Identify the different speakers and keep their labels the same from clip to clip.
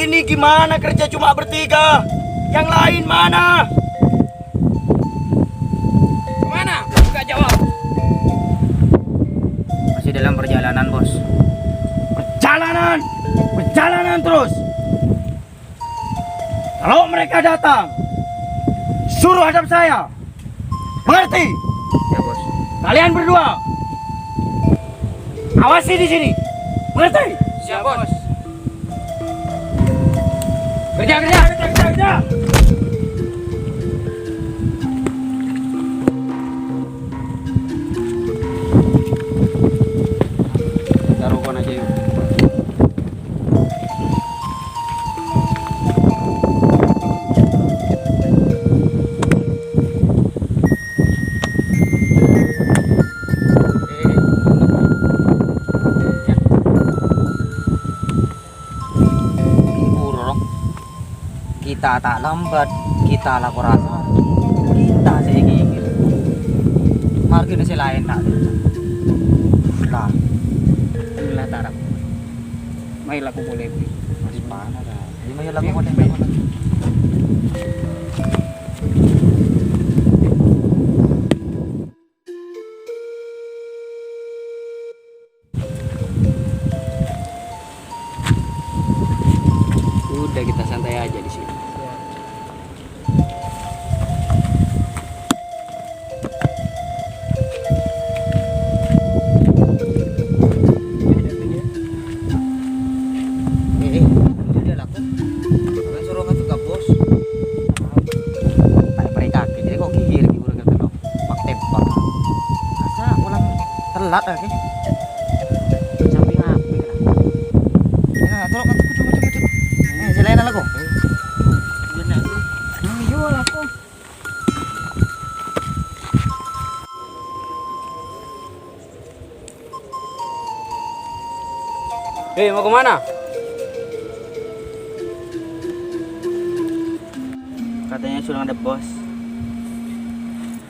Speaker 1: Ini gimana kerja cuma bertiga? Yang lain mana?
Speaker 2: Kemana? Enggak jawab.
Speaker 3: Masih dalam perjalanan, Bos.
Speaker 1: Perjalanan! Perjalanan terus! Kalau mereka datang, suruh hadap saya. Mengerti?
Speaker 3: Ya, Bos.
Speaker 1: Kalian berdua, awasi di sini. Mengerti?
Speaker 2: Siap, Bos.
Speaker 1: Kerja, kerja, kerja, kerja, kerja.
Speaker 3: Taruhkan aja yuk. Kita tak lambat, kita lapor rasa, kita segigit. Margin si lain tak ada. Nah,
Speaker 2: Alhamdulillah tarap. May laku boleh beli.
Speaker 3: masih mana dah? Ini mah lagu mana?
Speaker 2: Udah kita santai aja di sini.
Speaker 3: Dia laku. Kan suruh nggak juga bos. Kayak mereka jadi kok gigir gitu gitu loh. Pak tembak. Masa ulang telat lagi? Sampai ngapain lah? Ya, tolong kan tuh. Selain lagu.
Speaker 2: Benar.
Speaker 3: Iya laku.
Speaker 2: Hei, mau kemana?
Speaker 3: Katanya sudah ada bos.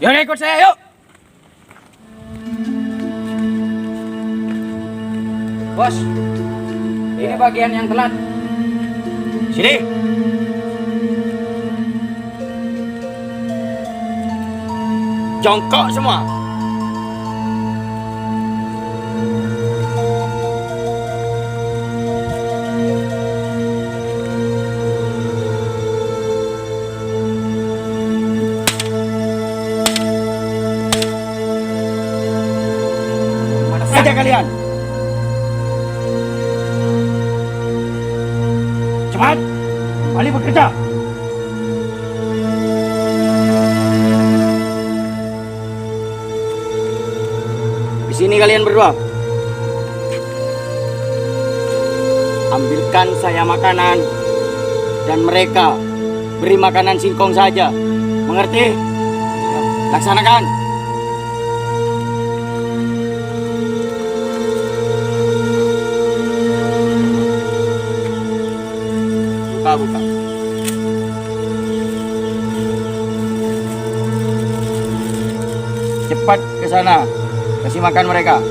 Speaker 2: Yaudah ikut saya yuk. Bos, ini bagian yang telat.
Speaker 1: Sini. Jongkok semua. Mana saja kalian? Cepat, kembali bekerja. Di sini kalian berdua. Ambilkan saya makanan dan mereka beri makanan singkong saja. Mengerti? Laksanakan. Buka. Cepat ke sana. Kasih makan mereka.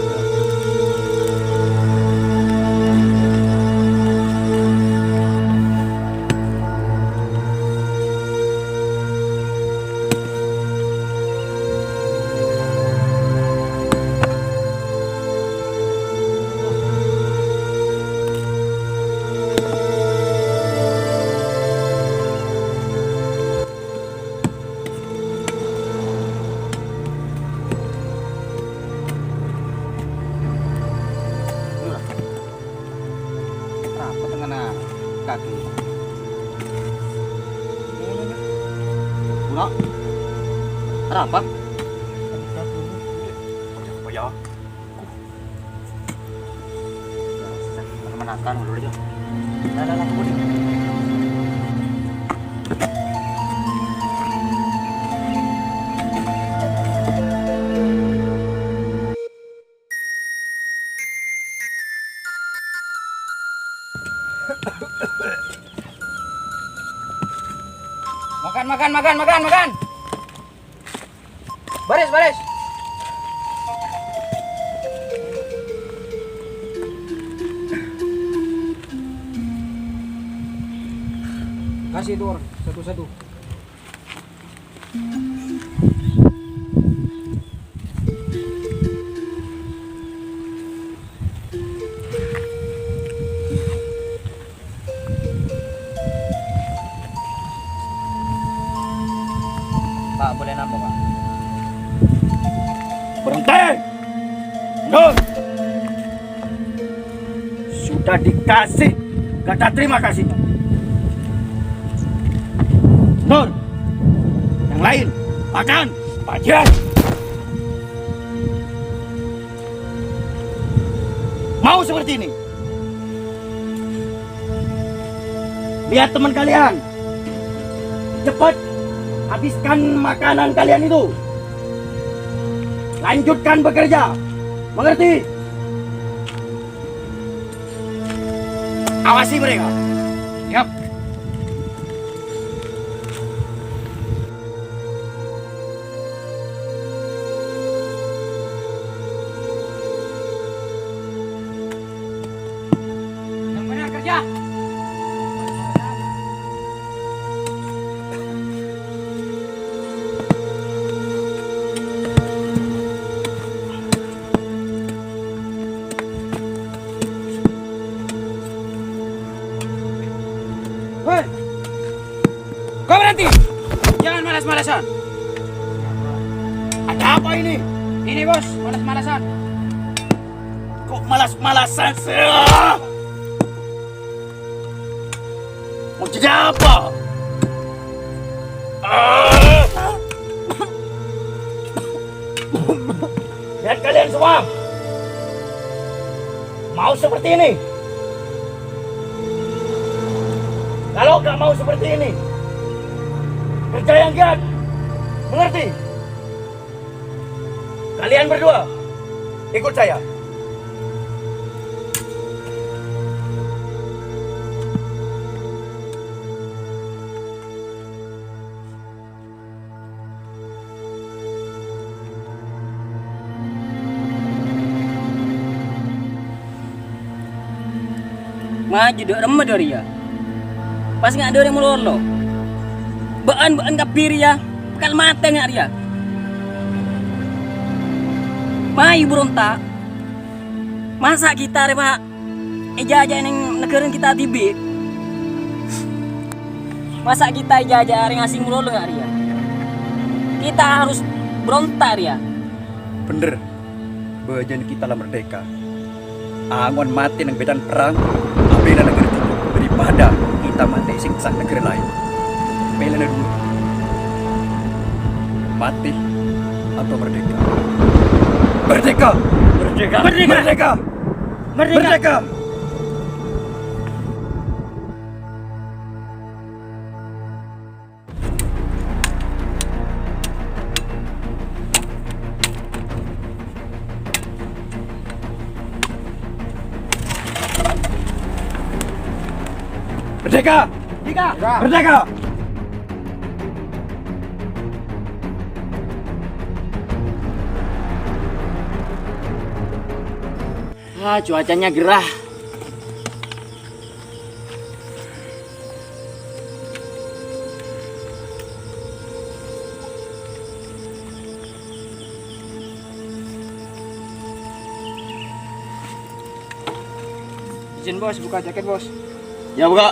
Speaker 3: Apa tengah kaki? Pulang? Apa?
Speaker 1: Apa ya?
Speaker 3: Menakan dulu aja. Dalam kebudi.
Speaker 1: Makan. Baris. Kasih itu orang satu-satu.
Speaker 3: Pak, boleh nambah, Pak?
Speaker 1: Berhenti! Nur! Sudah dikasih kata terima kasihnya. Nur! Yang lain, makan! Bagian! Mau seperti ini? Lihat teman kalian. Cepat habiskan makanan kalian itu. Lanjutkan bekerja. Mengerti? Awasi mereka. Siap. Yang benar kerja. Hei! Kau berhenti! Jangan malas-malasan. Ada apa ini? Ini bos, malas-malasan. Kok malas-malasan sih? Mau jadi apa? Lihat kalian semua. Mau seperti ini? Kalau gak mau seperti ini, kerja yang giat. Mengerti? Kalian berdua, ikut saya.
Speaker 2: Maju dok remeh dari ya. Pas nggak ada orang melolo. Baan kapir ya. Bekal mata nggak dia. Mai berontak. Masa kita Pak ijazah yang negara kita tibi. Masa kita ijazah orang asing melolo nggak dia. Kita harus berontak ya.
Speaker 1: Bener. Bagian kita lah merdeka. Angon mati nang bedan perang. Bela negara itu daripada kita mati siksa negara lain. Bela dulu. Mati atau merdeka? Merdeka! Merdeka! Merdeka! Merdeka! Merdeka! Merdeka! Merdeka! Merdeka! Cuacanya gerah.
Speaker 2: Izin bos, buka jaket bos.
Speaker 1: Ya buka.